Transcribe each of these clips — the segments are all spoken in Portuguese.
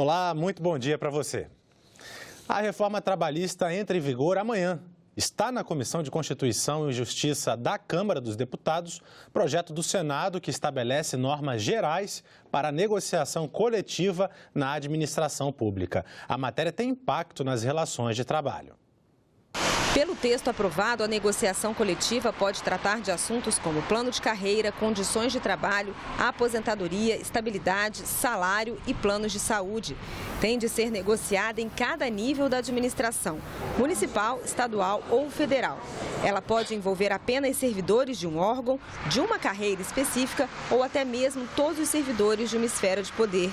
Olá, muito bom dia para você. A reforma trabalhista entra em vigor amanhã. Está na Comissão de Constituição e Justiça da Câmara dos Deputados, projeto do Senado que estabelece normas gerais para a negociação coletiva na administração pública. A matéria tem impacto nas relações de trabalho. Pelo texto aprovado, a negociação coletiva pode tratar de assuntos como plano de carreira, condições de trabalho, aposentadoria, estabilidade, salário e planos de saúde. Tem de ser negociada em cada nível da administração, municipal, estadual ou federal. Ela pode envolver apenas servidores de um órgão, de uma carreira específica ou até mesmo todos os servidores de uma esfera de poder.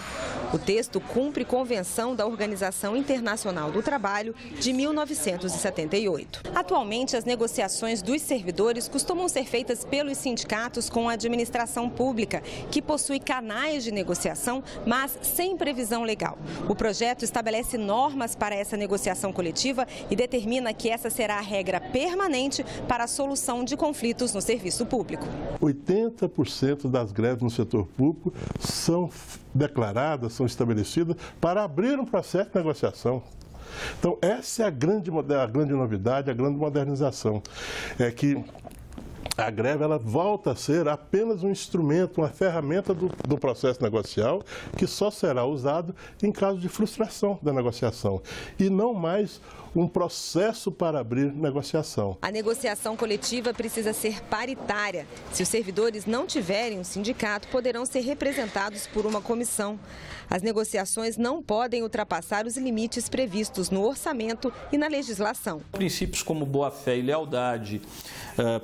O texto cumpre convenção da Organização Internacional do Trabalho de 1978. Atualmente, as negociações dos servidores costumam ser feitas pelos sindicatos com a administração pública, que possui canais de negociação, mas sem previsão legal. O projeto estabelece normas para essa negociação coletiva e determina que essa será a regra permanente para a solução de conflitos no serviço público. 80% das greves no setor público são declaradas, são estabelecidas para abrir um processo de negociação. Então, essa é a grande novidade, a grande modernização, é que a greve ela volta a ser apenas um instrumento, uma ferramenta do processo negocial que só será usado em caso de frustração da negociação e não mais um processo para abrir negociação. A negociação coletiva precisa ser paritária. Se os servidores não tiverem um sindicato, poderão ser representados por uma comissão. As negociações não podem ultrapassar os limites previstos no orçamento e na legislação. Princípios como boa-fé e lealdade,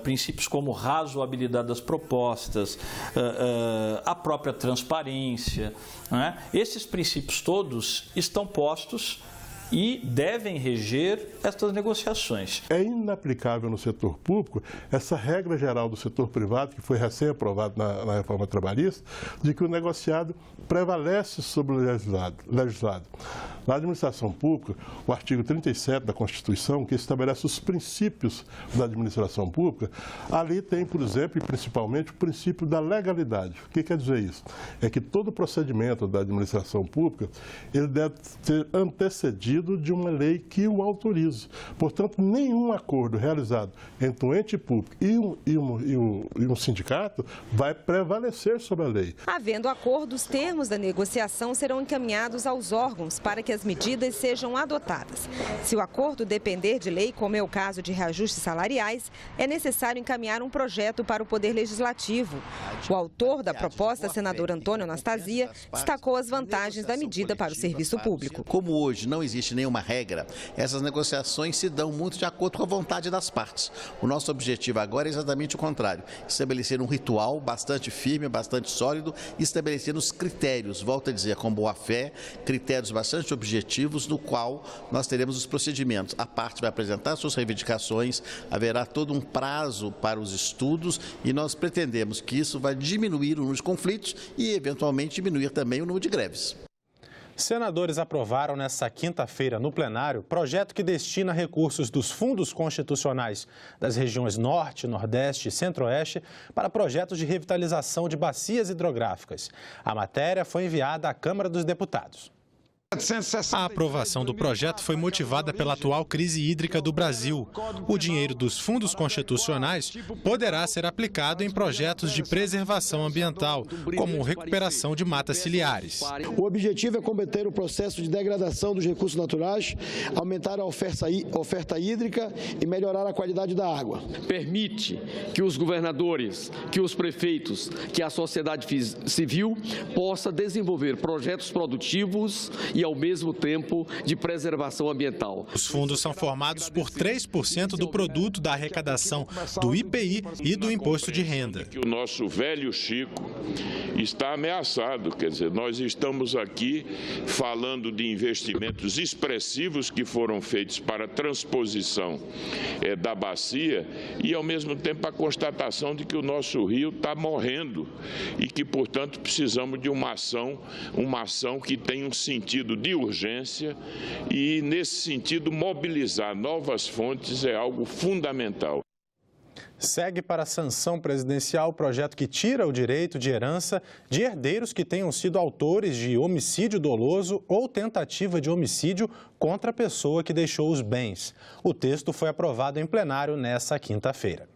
princípios como razoabilidade das propostas, a própria transparência, né? Esses princípios todos estão postos e devem reger estas negociações. É inaplicável no setor público essa regra geral do setor privado, que foi recém-aprovada na reforma trabalhista, de que o negociado prevalece sobre o legislado. Na administração pública, o artigo 37 da Constituição, que estabelece os princípios da administração pública, ali tem, por exemplo, e principalmente, o princípio da legalidade. O que quer dizer isso? É que todo procedimento da administração pública, ele deve ser antecedido de uma lei que o autorize. Portanto, nenhum acordo realizado entre um ente público e um sindicato vai prevalecer sobre a lei. Havendo acordo, os termos da negociação serão encaminhados aos órgãos para que as medidas sejam adotadas. Se o acordo depender de lei, como é o caso de reajustes salariais, é necessário encaminhar um projeto para o Poder Legislativo. O autor da proposta, senador Antônio Anastasia, destacou as vantagens da medida para o serviço público. Como hoje não existe nenhuma regra, essas negociações se dão muito de acordo com a vontade das partes. O nosso objetivo agora é exatamente o contrário, estabelecer um ritual bastante firme, bastante sólido, estabelecendo os critérios, volto a dizer, com boa-fé, critérios bastante objetivos, no qual nós teremos os procedimentos. A parte vai apresentar suas reivindicações, haverá todo um prazo para os estudos e nós pretendemos que isso vai diminuir o número de conflitos e, eventualmente, diminuir também o número de greves. Senadores aprovaram nesta quinta-feira no plenário projeto que destina recursos dos fundos constitucionais das regiões Norte, Nordeste e Centro-Oeste para projetos de revitalização de bacias hidrográficas. A matéria foi enviada à Câmara dos Deputados. A aprovação do projeto foi motivada pela atual crise hídrica do Brasil. O dinheiro dos fundos constitucionais poderá ser aplicado em projetos de preservação ambiental, como recuperação de matas ciliares. O objetivo é combater o processo de degradação dos recursos naturais, aumentar a oferta hídrica e melhorar a qualidade da água. Permite que os governadores, que os prefeitos, que a sociedade civil possa desenvolver projetos produtivos e, ao mesmo tempo, de preservação ambiental. Os fundos são formados por 3% do produto da arrecadação do IPI e do Imposto de Renda. O nosso velho Chico está ameaçado, quer dizer, nós estamos aqui falando de investimentos expressivos que foram feitos para a transposição da bacia e, ao mesmo tempo, a constatação de que o nosso rio está morrendo e que, portanto, precisamos de uma ação que tenha um sentido de urgência e, nesse sentido, mobilizar novas fontes é algo fundamental. Segue para a sanção presidencial o projeto que tira o direito de herança de herdeiros que tenham sido autores de homicídio doloso ou tentativa de homicídio contra a pessoa que deixou os bens. O texto foi aprovado em plenário nesta quinta-feira.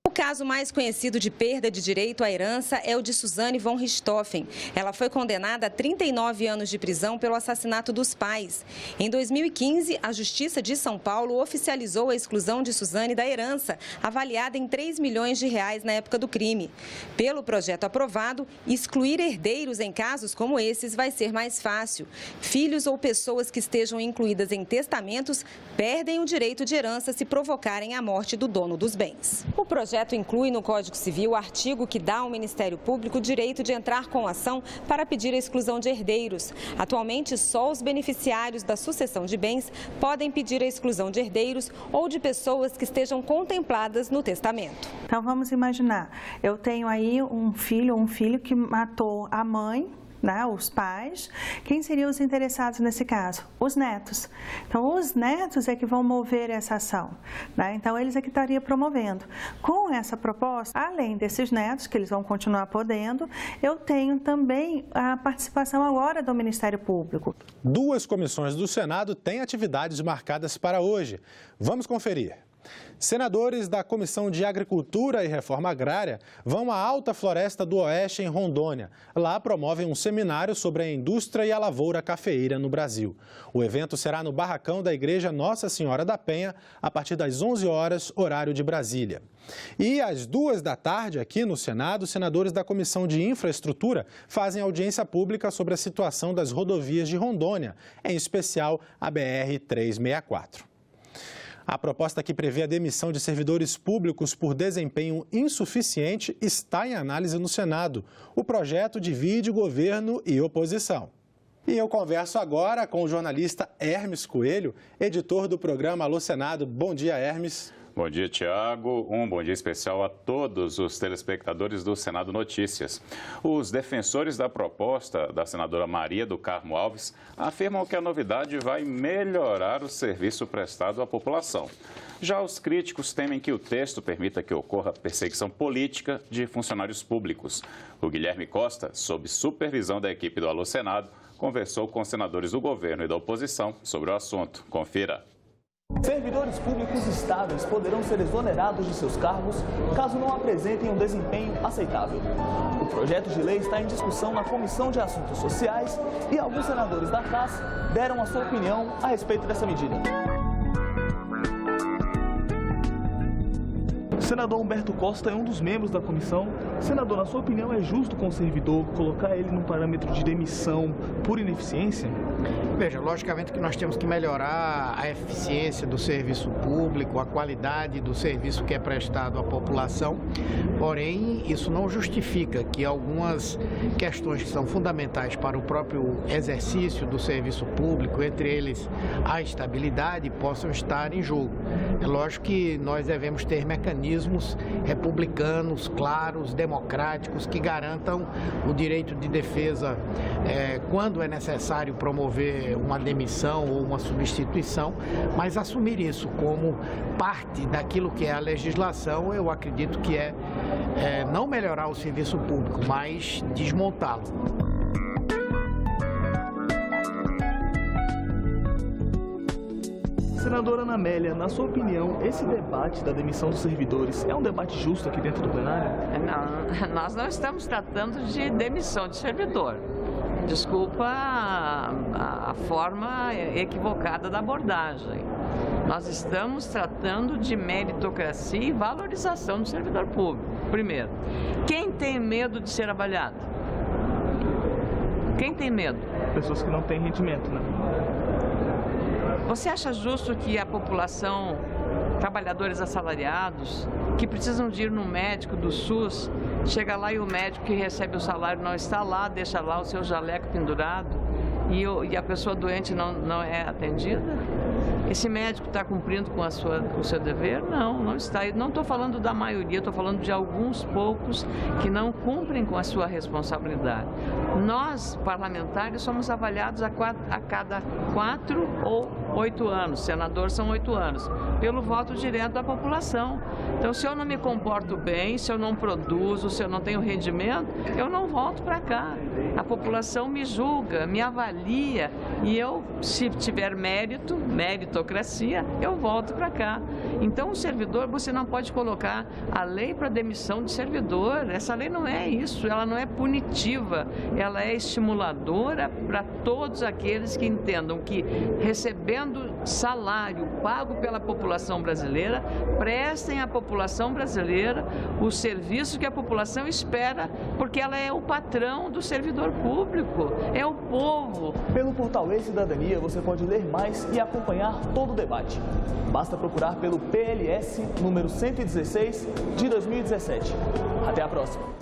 O caso mais conhecido de perda de direito à herança é o de Suzane von Richthofen. Ela foi condenada a 39 anos de prisão pelo assassinato dos pais. Em 2015, a Justiça de São Paulo oficializou a exclusão de Suzane da herança, avaliada em 3 milhões de reais na época do crime. Pelo projeto aprovado, excluir herdeiros em casos como esses vai ser mais fácil. Filhos ou pessoas que estejam incluídas em testamentos perdem o direito de herança se provocarem a morte do dono dos bens. O projeto inclui no Código Civil o artigo que dá ao Ministério Público o direito de entrar com ação para pedir a exclusão de herdeiros. Atualmente, só os beneficiários da sucessão de bens podem pedir a exclusão de herdeiros ou de pessoas que estejam contempladas no testamento. Então, vamos imaginar, eu tenho aí um filho que matou a mãe, os pais. Quem seriam os interessados nesse caso? Os netos. Então, os netos é que vão mover essa ação. Então, eles é que estariam promovendo. Com essa proposta, além desses netos, que eles vão continuar podendo, eu tenho também a participação agora do Ministério Público. 2 comissões do Senado têm atividades marcadas para hoje. Vamos conferir. Senadores da Comissão de Agricultura e Reforma Agrária vão à Alta Floresta do Oeste, em Rondônia. Lá promovem um seminário sobre a indústria e a lavoura cafeeira no Brasil. O evento será no barracão da Igreja Nossa Senhora da Penha, a partir das 11 horas, horário de Brasília. E às 2 da tarde, aqui no Senado, senadores da Comissão de Infraestrutura fazem audiência pública sobre a situação das rodovias de Rondônia, em especial a BR-364. A proposta que prevê a demissão de servidores públicos por desempenho insuficiente está em análise no Senado. O projeto divide governo e oposição. E eu converso agora com o jornalista Hermes Coelho, editor do programa Alô Senado. Bom dia, Hermes. Bom dia, Tiago. Um bom dia especial a todos os telespectadores do Senado Notícias. Os defensores da proposta da senadora Maria do Carmo Alves afirmam que a novidade vai melhorar o serviço prestado à população. Já os críticos temem que o texto permita que ocorra perseguição política de funcionários públicos. O Guilherme Costa, sob supervisão da equipe do Alô Senado, conversou com senadores do governo e da oposição sobre o assunto. Confira. Servidores públicos estáveis poderão ser exonerados de seus cargos caso não apresentem um desempenho aceitável. O projeto de lei está em discussão na Comissão de Assuntos Sociais e alguns senadores da casa deram a sua opinião a respeito dessa medida. O senador Humberto Costa é um dos membros da comissão. Senador, na sua opinião, é justo com o servidor colocar ele num parâmetro de demissão por ineficiência? Veja, logicamente que nós temos que melhorar a eficiência do serviço público, a qualidade do serviço que é prestado à população, porém, isso não justifica que algumas questões que são fundamentais para o próprio exercício do serviço público, entre eles a estabilidade, possam estar em jogo. É lógico que nós devemos ter mecanismos republicanos, claros, democráticos, que garantam o direito de defesa quando é necessário promover uma demissão ou uma substituição, mas assumir isso como parte daquilo que é a legislação, eu acredito que é não melhorar o serviço público, mas desmontá-lo. Senadora Ana Amélia, na sua opinião, esse debate da demissão dos servidores é um debate justo aqui dentro do plenário? Não, nós não estamos tratando de demissão de servidor. Desculpa a forma equivocada da abordagem. Nós estamos tratando de meritocracia e valorização do servidor público. Primeiro, quem tem medo de ser avaliado? Quem tem medo? Pessoas que não têm rendimento, né? Você acha justo que a população, trabalhadores assalariados, que precisam de ir no médico do SUS, chega lá e o médico que recebe o salário não está lá, deixa lá o seu jaleco pendurado? e a pessoa doente não é atendida? Esse médico está cumprindo com o seu dever? Não está. Eu não estou falando da maioria, estou falando de alguns poucos que não cumprem com a sua responsabilidade. Nós, parlamentares, somos avaliados a cada 4 ou 8 anos, senador são 8 anos, pelo voto direto da população. Então, se eu não me comporto bem, se eu não produzo, se eu não tenho rendimento, eu não volto para cá. A população me julga, me avalia e eu, se tiver meritocracia, eu volto para cá. Então, o servidor, você não pode colocar a lei para demissão de servidor. Essa lei não é isso, ela não é punitiva, ela é estimuladora para todos aqueles que entendam que, recebendo salário pago pela população brasileira, prestem à população brasileira o serviço que a população espera, porque ela é o patrão do servidor público, é o povo. Pelo portal E-Cidadania, você pode ler mais e acompanhar todo o debate. Basta procurar pelo PLS número 116 de 2017. Até a próxima.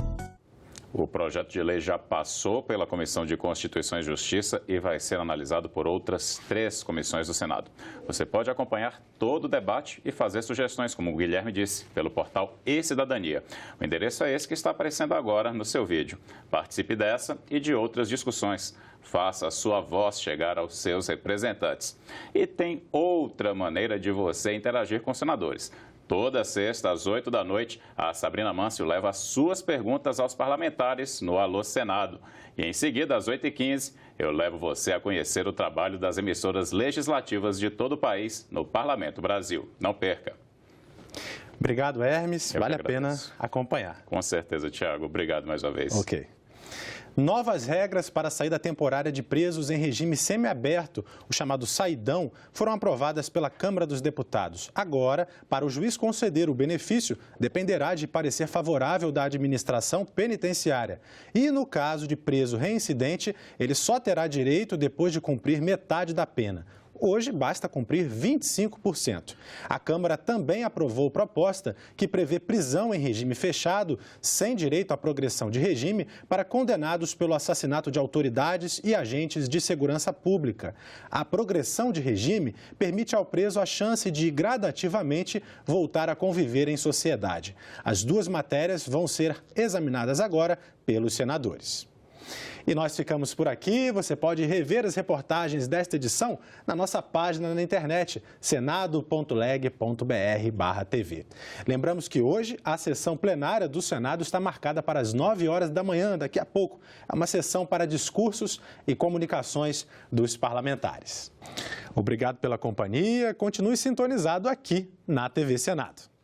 O projeto de lei já passou pela Comissão de Constituição e Justiça e vai ser analisado por outras 3 comissões do Senado. Você pode acompanhar todo o debate e fazer sugestões, como o Guilherme disse, pelo portal E-Cidadania. O endereço é esse que está aparecendo agora no seu vídeo. Participe dessa e de outras discussões. Faça a sua voz chegar aos seus representantes. E tem outra maneira de você interagir com os senadores. Toda sexta, às 8 da noite, a Sabrina Mâncio leva as suas perguntas aos parlamentares no Alô Senado. E em seguida, às 8h15, eu levo você a conhecer o trabalho das emissoras legislativas de todo o país no Parlamento Brasil. Não perca! Obrigado, Hermes. Vale a pena acompanhar. Com certeza, Thiago. Obrigado mais uma vez. Ok. Novas regras para a saída temporária de presos em regime semiaberto, o chamado saidão, foram aprovadas pela Câmara dos Deputados. Agora, para o juiz conceder o benefício, dependerá de parecer favorável da administração penitenciária. E no caso de preso reincidente, ele só terá direito depois de cumprir metade da pena. Hoje, basta cumprir 25%. A Câmara também aprovou proposta que prevê prisão em regime fechado, sem direito à progressão de regime, para condenados pelo assassinato de autoridades e agentes de segurança pública. A progressão de regime permite ao preso a chance de, gradativamente, voltar a conviver em sociedade. As 2 matérias vão ser examinadas agora pelos senadores. E nós ficamos por aqui. Você pode rever as reportagens desta edição na nossa página na internet, senado.leg.br/tv. Lembramos que hoje a sessão plenária do Senado está marcada para as 9 horas da manhã, daqui a pouco. É uma sessão para discursos e comunicações dos parlamentares. Obrigado pela companhia. Continue sintonizado aqui na TV Senado.